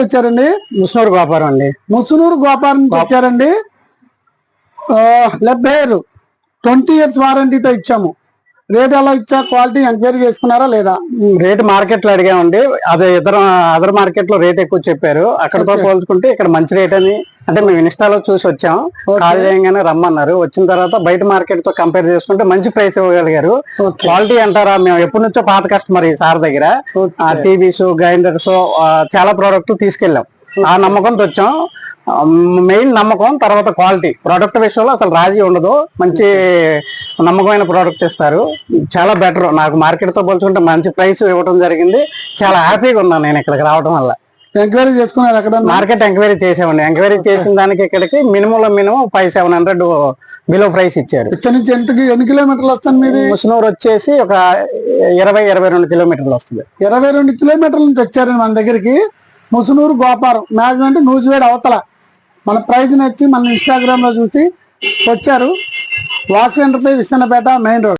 వచ్చారండి? ముసునూరు గోపారం అండి. ముసునూరు గోపారం నుంచి వచ్చారండి. లెఫ్ట్ హెయిర్ 20 years వారంటీతో ఇచ్చాము. రేట్ ఎలా ఇచ్చా, క్వాలిటీ ఎంక్వైరీ చేసుకున్నారా లేదా? రేట్ మార్కెట్ లో అడిగామండి. అదే అదర్ మార్కెట్ లో రేట్ ఎక్కువ చెప్పారు. అక్కడతో పోల్చుకుంటే ఇక్కడ మంచి రేట్ అని అంటే మేము ఇన్స్టాలో చూసి వచ్చాం. కాల్ చేయగానే రమ్మన్నారు. వచ్చిన తర్వాత బయట మార్కెట్ తో కంపేర్ చేసుకుంటే మంచి ప్రైస్ ఇవ్వగలిగారు. క్వాలిటీ అంటారా, మేము ఎప్పటి నుంచో పాత కస్టమర్ ఈ సార్ దగ్గర. టీవీస్, గ్రైండర్స్ చాలా ప్రోడక్ట్ తీసుకెళ్ళాం. ఆ నమ్మకంతో వచ్చాం. మెయిన్ నమ్మకం, తర్వాత క్వాలిటీ. ప్రోడక్ట్ విషయంలో అసలు రాజీ ఉండదు. మంచి నమ్మకమైన ప్రోడక్ట్ ఇస్తారు. చాలా బెటర్. నాకు మార్కెట్ తో పోల్చుకుంటే మంచి ప్రైస్ ఇవ్వడం జరిగింది. చాలా హ్యాపీగా ఉన్నాను నేను ఇక్కడికి రావడం వల్ల. ఎంక్వైరీ చేసుకున్నారు అక్కడ? మార్కెట్ ఎంక్వైరీ చేసామండి. ఎంక్వైరీ చేసిన దానికి ఇక్కడికి మినిమం 500-700 బిలో ప్రైస్ ఇచ్చారు. ఇక్కడ నుంచి ఎన్ని కిలోమీటర్లు వస్తుంది మీది? ముసునూరు వచ్చేసి ఒక 20-22 కిలోమీటర్లు వస్తుంది. 22 కిలోమీటర్ల నుంచి వచ్చారండి మన దగ్గరికి. ముసునూరు గోపారం మ్యాక్సిమం అంటే నూజివేడ్ అవతల. మన ప్రైజ్ నచ్చి మన ఇన్స్టాగ్రామ్ లో చూసి వచ్చారు. Watch enterprise Visannapeta main road.